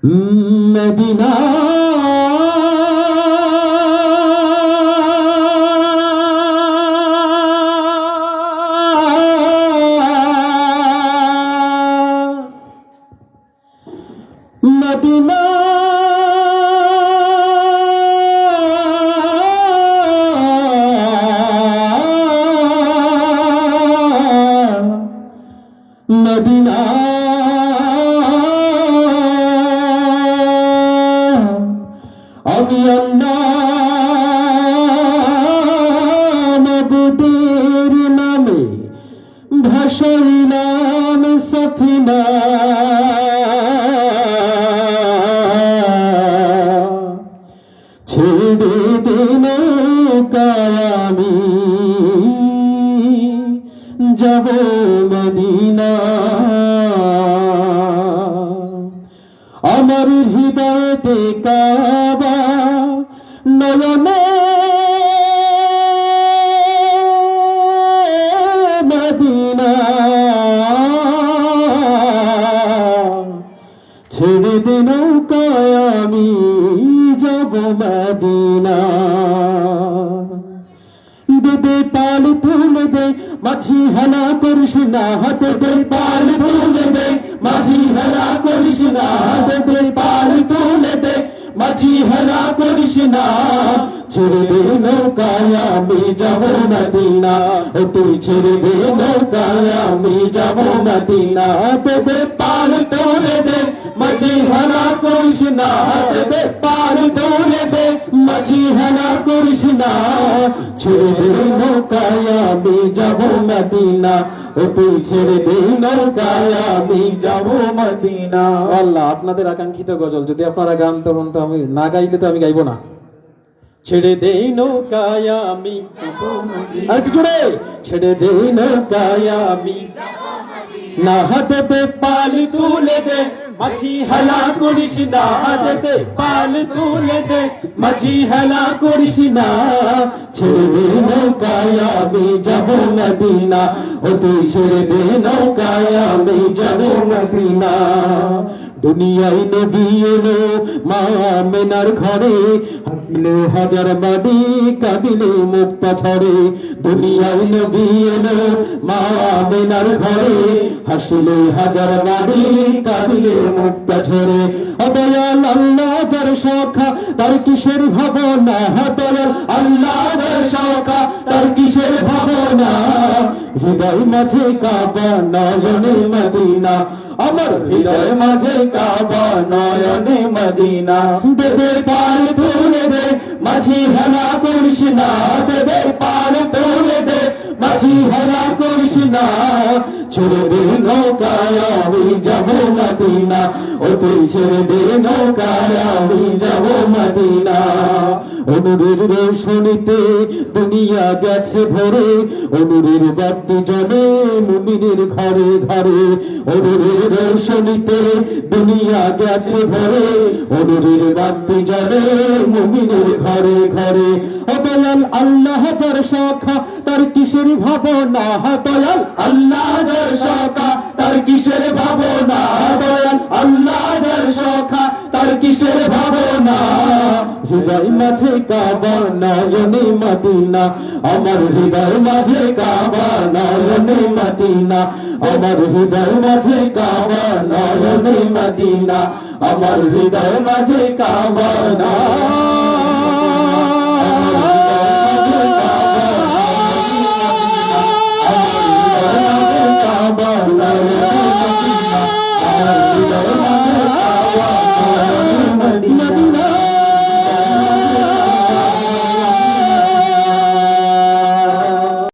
Medina Medina Medina আমি নবীর নামে ভাসাইলাম সফিনা ছেড়ে দিন আমি যাব মদিনা আমার হৃদয়তে কাবা নয়নে মদিনা ছেড়ে দে নৌকায় আমি যাব মদিনা দে পাল তুলে দে মাঝি হেলা করিস না হাতে দে পাল তুলে দে মাঝি হেলা করিস না হাতে দে পাল তুলে দে মাঝি হেলা করিস না ছেড়ে দে নৌকায় আমি যাব মদিনা ও তুই ছেড়ে দে নৌকায় আমি যাব মদিনা হাতে দে পাল তুলে দে মাঝি হেলা করিস না হাতে দে পাল তুলে দে মাঝি হেলা করিস না ছেড়ে দে নৌকায় আমি যাব মদিনা ও তুই ছেড়ে দে নৌকায় আমি যাব মদিনা। আল্লাহ আপনাদের আকাঙ্ক্ষিত গজল যদি আপনারা গান তখন তো আমি না গাইলে তো আমি গাইবো না। ছেড়ে দে নৌকায় আমি আর কি জোরে ছেড়ে দে নৌকায় আমি না হাতে পাল তুলে দে মাঝি হেলা করিস না হাতে পাল তুলে দে মাঝি হেলা করিস না ছেড়ে দে নৌকায় আমি যাব মদিনা ও তুই ছেড়ে দে নৌকায় আমি যাব মদিনা। দুনিয়ায় নবী এলো মা আমেনার ঘরে হাসিলে হাজার বাড়ি কাঁদিলে মুক্তা ঝরে দুনিয়ায় নবী এলো মা আমেনার ঘরে হাসিলে হাজার বাড়ি কাঁদিলে মুক্তা ঝরে অদয়াল আল্লাহ যার শাখা তার কিসের ভাবনা দয়াল আল্লাহ যার শাখা তার কিসের ভাবনা হৃদয় মাঝে কাবা নয়নে মদিনা আমার হৃদয় মাঝে কাবা নয়নে মদিনা দেবে পাল তুলে দে মাঝি হেলা করিস না দেবে পাল তুলে দে মাঝি হেলা করিস না ছেড়ে দে নৌকায় আমি যাব মদিনা ও তুই ছেড়ে দে নৌকায় আমি যাব মদিনা। অনুরের রোশনীতে দুনিয়া গেছে ভরে অনুরের বাতি জ্বলে মুমিনের ঘরে ঘরে অনুরের রোশনীতে দুনিয়া গেছে ভরে অনুরের বাতি জ্বলে মুমিনের ঘরে ঘরে অদয়াল আল্লাহ যার শাখা তার কিসের ভাবনা দয়াল আল্লাহ যার শাখা তার কিসের ভাবনা দয়াল আল্লাহ যার শাখা তার কিসের ভাবনা হৃদয় মাঝে কাবা নয়নে মদিনা আমার হৃদয় মাঝে কাবা নয়নে মদিনা আমার হৃদয় মাঝে কাবা নয়নে মদিনা আমার হৃদয় মাঝে কাবা